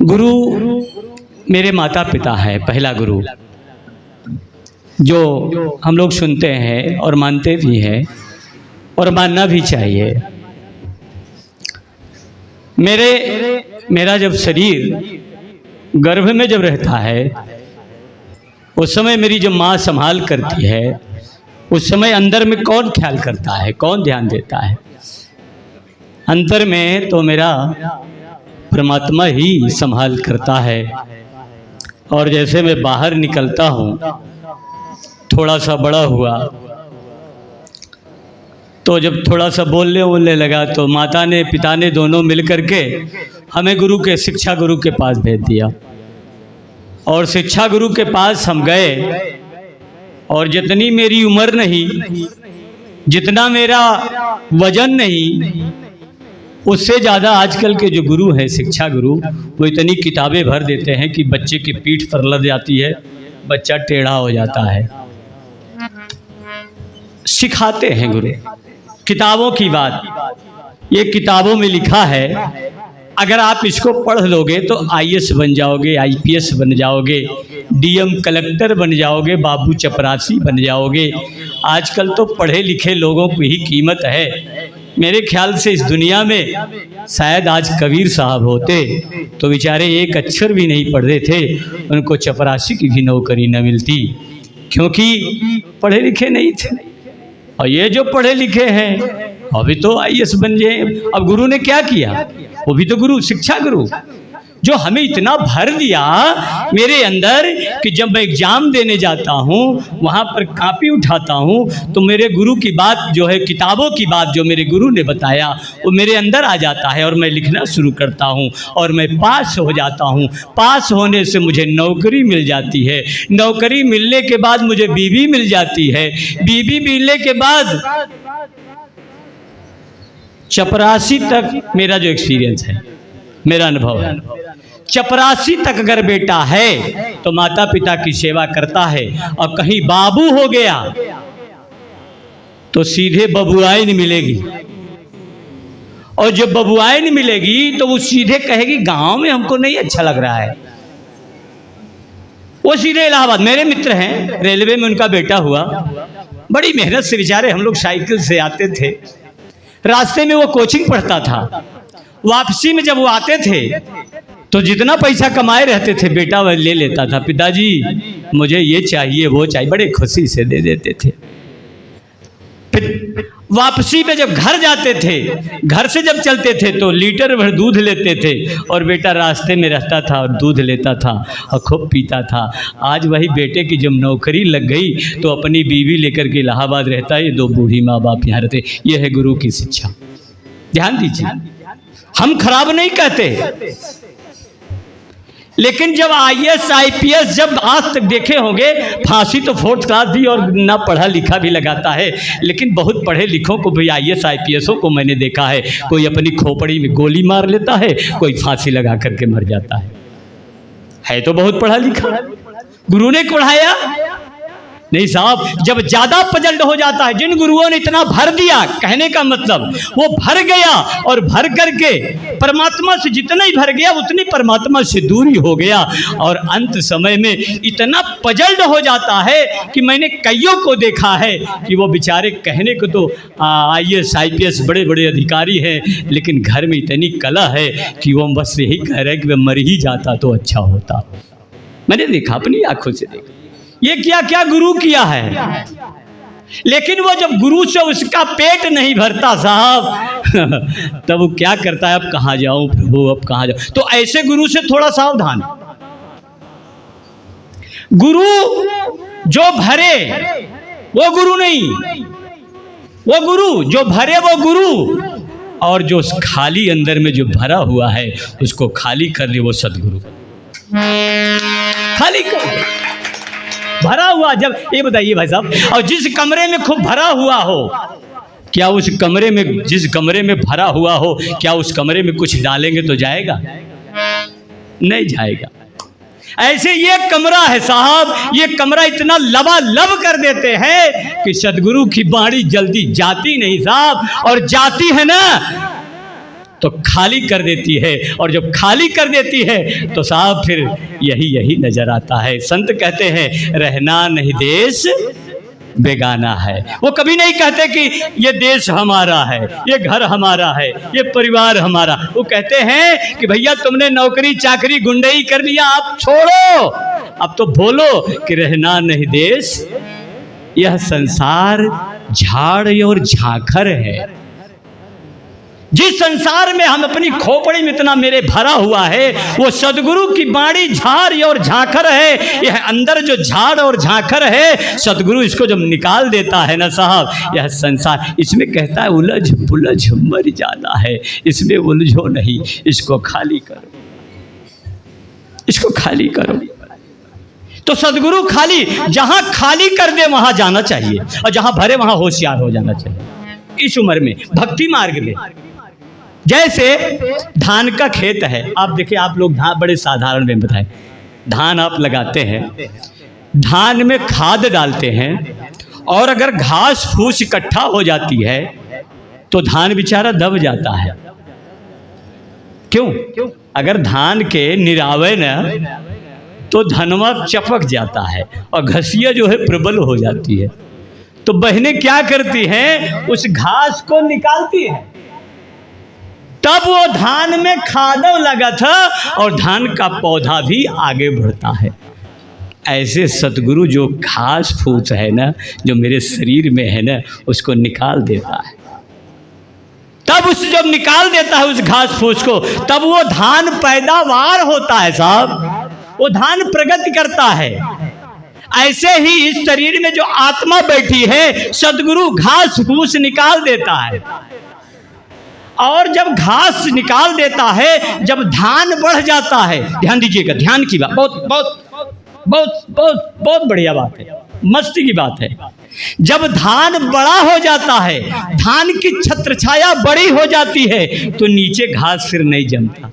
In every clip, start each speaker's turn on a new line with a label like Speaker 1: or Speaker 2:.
Speaker 1: गुरु मेरे माता पिता है, पहला गुरु जो हम लोग सुनते हैं और मानते भी हैं और मानना भी चाहिए। मेरा जब शरीर गर्भ में जब रहता है उस समय मेरी जब माँ संभाल करती है उस समय अंदर में कौन ख्याल करता है, कौन ध्यान देता है? अंतर में तो मेरा परमात्मा ही संभाल करता है। और जैसे मैं बाहर निकलता हूँ, थोड़ा सा बड़ा हुआ तो जब थोड़ा सा बोलने लगा तो माता ने पिता ने दोनों मिल करके हमें शिक्षा गुरु के पास भेज दिया। और शिक्षा गुरु के पास हम गए और जितनी मेरी उम्र नहीं, जितना मेरा वजन नहीं, उससे ज़्यादा आजकल के जो गुरु हैं शिक्षा गुरु, वो इतनी किताबें भर देते हैं कि बच्चे की पीठ पर लग जाती है, बच्चा टेढ़ा हो जाता है। सिखाते हैं गुरु। किताबों की बात, ये किताबों में लिखा है, अगर आप इसको पढ़ लोगे तो आईएएस बन जाओगे, आईपीएस बन जाओगे, डीएम कलेक्टर बन जाओगे, बाबू चपरासी बन जाओगे। आजकल तो पढ़े लिखे लोगों की ही कीमत है। मेरे ख्याल से इस दुनिया में शायद आज कबीर साहब होते तो बेचारे एक अक्षर भी नहीं पढ़ते थे, उनको चपरासी की भी नौकरी न मिलती, क्योंकि पढ़े लिखे नहीं थे। और ये जो पढ़े लिखे हैं अभी तो आईएएस बन जाए। अब गुरु ने क्या किया? वो भी तो गुरु, शिक्षा गुरु, जो हमें इतना भर दिया मेरे अंदर कि जब मैं एग्जाम देने जाता हूँ, वहाँ पर कॉपी उठाता हूँ तो मेरे गुरु की बात जो है, किताबों की बात जो मेरे गुरु ने बताया वो मेरे अंदर आ जाता है और मैं लिखना शुरू करता हूँ और मैं पास हो जाता हूँ। पास होने से मुझे नौकरी मिल जाती है, नौकरी मिलने के बाद मुझे बीवी मिल जाती है, बीवी मिलने के बाद चपरासी तक मेरा जो एक्सपीरियंस है, मेरा अनुभव है, चपरासी तक अगर बेटा है तो माता पिता की सेवा करता है। और कहीं बाबू हो गया तो सीधे बबुआइन मिलेगी, और जब बबुआइन मिलेगी तो वो सीधे कहेगी गांव में हमको नहीं अच्छा लग रहा है। वो सीधे इलाहाबाद, मेरे मित्र हैं रेलवे में, उनका बेटा हुआ, बड़ी मेहनत से बेचारे हम लोग साइकिल से आते थे, रास्ते में वो कोचिंग पढ़ता था, वापसी में जब वो आते थे तो जितना पैसा कमाए रहते थे बेटा वह ले लेता था, पिताजी मुझे ये चाहिए वो चाहिए, बड़े खुशी से दे देते थे। फिर वापसी में जब घर जाते थे, घर से जब चलते थे तो लीटर भर दूध लेते थे और बेटा रास्ते में रहता था और दूध लेता था और खूब पीता था। आज वही बेटे की जब नौकरी लग गई तो अपनी बीवी लेकर के इलाहाबाद रहता है, ये दो बूढ़ी माँ बाप यहाँ रहते। ये है गुरु की शिक्षा। ध्यान दीजिए, हम खराब नहीं कहते, लेकिन जब आईएएस आईपीएस जब आज तक देखे होंगे, फांसी तो 4th क्लास दी और ना पढ़ा लिखा भी लगाता है, लेकिन बहुत पढ़े लिखों को भी आईएएस आईपीएसों को मैंने देखा है, कोई अपनी खोपड़ी में गोली मार लेता है, कोई फांसी लगा करके मर जाता है तो बहुत पढ़ा लिखा। गुरु ने पढ़ाया नहीं साहब। जब ज्यादा पजल्ड हो जाता है, जिन गुरुओं ने इतना भर दिया, कहने का मतलब वो भर गया और भर करके परमात्मा से जितना ही भर गया उतनी परमात्मा से दूरी हो गया, और अंत समय में इतना पजल्ड हो जाता है कि मैंने कईयों को देखा है कि वो बेचारे कहने को तो आईएएस आईपीएस बड़े बड़े अधिकारी हैं, लेकिन घर में इतनी कला है कि वो बस यही कह रहे हैं कि वह मर ही जाता तो अच्छा होता। मैंने देखा, अपनी आंखों से देखा ये क्या क्या गुरु किया है। लेकिन वो जब गुरु से उसका पेट नहीं भरता साहब तब वो क्या करता है, अब कहाँ जाऊं प्रभु, अब कहाँ जाऊं। तो ऐसे गुरु से थोड़ा सावधान। गुरु जो भरे वो गुरु नहीं, वो गुरु जो भरे वो गुरु, और जो खाली अंदर में जो भरा हुआ है उसको खाली कर ले वो सदगुरु। खाली कर भरा हुआ, जब ये बताइए भाई साहब, और जिस कमरे में खूब भरा हुआ हो, क्या उस कमरे में, जिस कमरे में भरा हुआ हो, क्या उस कमरे में कुछ डालेंगे तो जाएगा? नहीं जाएगा। ऐसे ये कमरा है साहब, ये कमरा इतना लबालब कर देते हैं कि सदगुरु की बाणी जल्दी जाती नहीं साहब, और जाती है ना तो खाली कर देती है, और जब खाली कर देती है तो साहब फिर यही नजर आता है। संत कहते हैं रहना नहीं देश बेगाना है। वो कभी नहीं कहते कि ये देश हमारा है, ये घर हमारा है, ये परिवार हमारा। वो कहते हैं कि भैया तुमने नौकरी चाकरी गुंडई कर लिया, आप छोड़ो, अब तो बोलो कि रहना नहीं देश, यह संसार झाड़ और झांखर है। जिस संसार में हम अपनी खोपड़ी में इतना मेरे भरा हुआ है, वो सदगुरु की बाणी झाड़ और झांखर है। यह अंदर जो झाड़ और झांखर है, सदगुरु इसको जब निकाल देता है ना साहब, यह संसार, इसमें कहता है उलझ पुलझ मर जाना है, इसमें उलझो नहीं, इसको खाली करो, इसको खाली करो। तो सदगुरु खाली, जहां खाली कर दे वहां जाना चाहिए, और जहां भरे वहां होशियार हो जाना चाहिए। इस उम्र में भक्ति मार्ग में, जैसे धान का खेत है, आप देखिए, आप लोग धान बड़े साधारण में बताएं, धान आप लगाते हैं, धान में खाद डालते हैं, और अगर घास फूस इकट्ठा हो जाती है तो धान बेचारा दब जाता है। क्यों? अगर धान के निरावे न तो धनवा चपक जाता है और घसिया जो है प्रबल हो जाती है। तो बहनें क्या करती हैं, उस घास को निकालती हैं, तब वो धान में खादव लगा था और धान का पौधा भी आगे बढ़ता है। ऐसे सतगुरु जो घास फूस है ना, जो मेरे शरीर में है ना, उसको निकाल देता है। तब उस जब निकाल देता है उस घास फूस को, तब वो धान पैदावार होता है साहब, वो धान प्रगति करता है। ऐसे ही इस शरीर में जो आत्मा बैठी है, सदगुरु घास फूस निकाल देता है, और जब घास निकाल देता है, जब धान बढ़ जाता है, ध्यान दीजिएगा, ध्यान की बात, बहुत बहुत बहुत बहुत बहुत बढ़िया बात है, मस्ती की बात है। जब धान बड़ा हो जाता है, धान की छत्र छाया बड़ी हो जाती है, तो नीचे घास फिर नहीं जमता।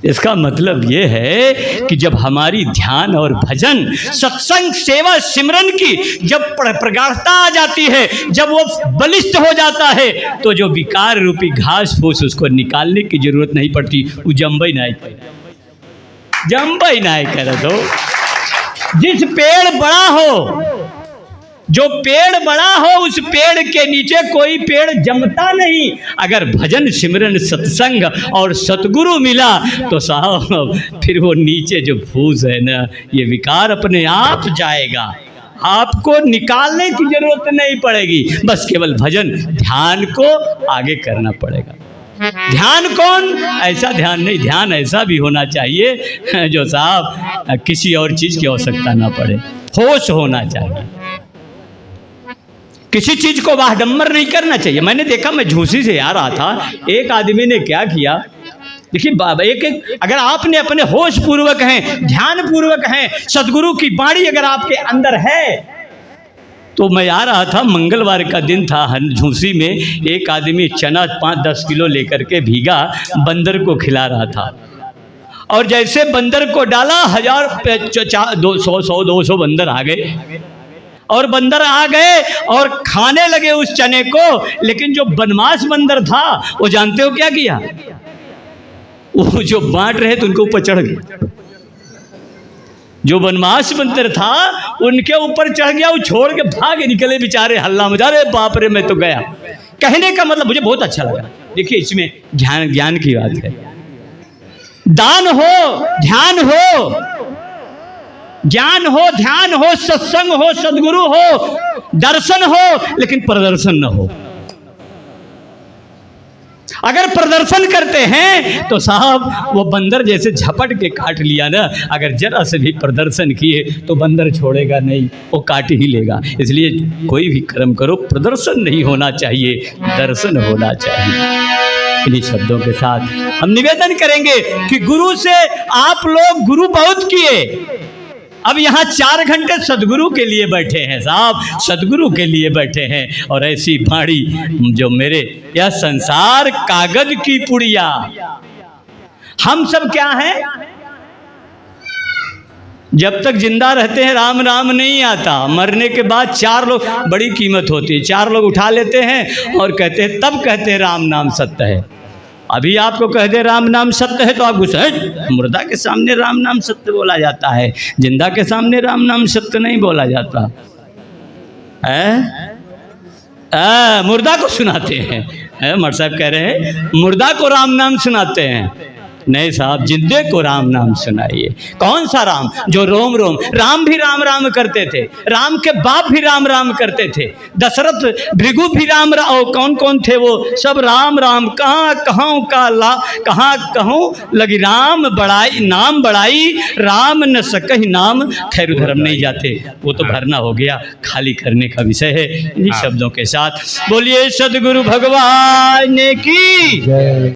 Speaker 1: इसका मतलब ये है कि जब हमारी ध्यान और भजन, सत्संग, सेवा, सिमरन की जब प्रगाढ़ता आ जाती है, जब वो बलिष्ठ हो जाता है, तो जो विकार रूपी घास फूस, उसको निकालने की जरूरत नहीं पड़ती। वो जम्बई नाय कर दो। जिस पेड़ बड़ा हो, जो पेड़ बड़ा हो, उस पेड़ के नीचे कोई पेड़ जमता नहीं। अगर भजन सिमरन सत्संग और सतगुरु मिला तो साहब फिर वो नीचे जो फूस है ना, ये विकार अपने आप जाएगा, आपको निकालने की जरूरत नहीं पड़ेगी। बस केवल भजन ध्यान को आगे करना पड़ेगा। ध्यान कौन? ऐसा ध्यान नहीं, ध्यान ऐसा भी होना चाहिए जो साहब किसी और चीज़ की आवश्यकता ना पड़े, होश होना चाहिए। किसी चीज को वाहडम्बर नहीं करना चाहिए। मैंने देखा, मैं झूसी से आ रहा था, एक आदमी ने क्या किया, देखिए एक अगर आपने अपने होश पूर्वक हैं, ध्यान पूर्वक हैं, सदगुरु की बाणी अगर आपके अंदर है, तो मैं आ रहा था, मंगलवार का दिन था, झूसी में एक आदमी चना 5-10 किलो लेकर के भीगा बंदर को खिला रहा था, और जैसे बंदर को डाला 100-200 बंदर आ गए, और बंदर आ गए और खाने लगे उस चने को। लेकिन जो बनमास बंदर था, वो जानते हो क्या किया, वो जो बांट रहे थे उनके ऊपर चढ़ गया। जो बनमास बंदर था उनके ऊपर चढ़ गया, वो छोड़ के भागे निकले बेचारे, हल्ला मचा रहे, बाप रे मैं तो गया। कहने का मतलब मुझे बहुत अच्छा लगा। देखिए इसमें ज्ञान की बात है। दान हो, ध्यान हो, ज्ञान हो, ध्यान हो, सत्संग हो, सदगुरु हो, दर्शन हो, लेकिन प्रदर्शन न हो। अगर प्रदर्शन करते हैं तो साहब वो बंदर जैसे झपट के काट लिया ना, अगर जरा से भी प्रदर्शन किए तो बंदर छोड़ेगा नहीं, वो काट ही लेगा। इसलिए कोई भी कर्म करो, प्रदर्शन नहीं होना चाहिए, दर्शन होना चाहिए। इन्हीं शब्दों के साथ हम निवेदन करेंगे कि गुरु से आप लोग गुरु बहुत किए, अब यहाँ 4 घंटे सदगुरु के लिए बैठे हैं साहब, सदगुरु के लिए बैठे हैं। और ऐसी बाड़ी जो मेरे, यह संसार कागज की पुड़िया, हम सब क्या हैं? जब तक जिंदा रहते हैं राम राम नहीं आता, मरने के बाद 4 लोग, बड़ी कीमत होती है, 4 लोग उठा लेते हैं और कहते हैं, तब कहते हैं राम नाम सत्य है। अभी आपको कह दे राम नाम सत्य है तो आप गुस्सा है, मुर्दा के सामने राम नाम सत्य बोला जाता है, जिंदा के सामने राम नाम सत्य नहीं बोला जाता है। मुर्दा को सुनाते हैं, मर साहब कह रहे हैं मुर्दा को राम नाम सुनाते हैं। नहीं साहब, जिंदे को राम नाम सुनाइए। कौन सा राम? जो रोम रोम, राम भी राम राम करते थे, राम के बाप भी राम राम करते थे, दशरथ भृगु भी राम राम, कौन कौन थे वो सब राम राम। कहाँ कहूँ का ला, कहाँ कहूँ लगी राम बड़ाई, नाम बड़ाई राम न सकहि नाम, खैर उधर हम नहीं जाते, वो तो भरना हो गया, खाली करने का विषय है। इन्हीं शब्दों के साथ बोलिए सदगुरु भगवान की जय।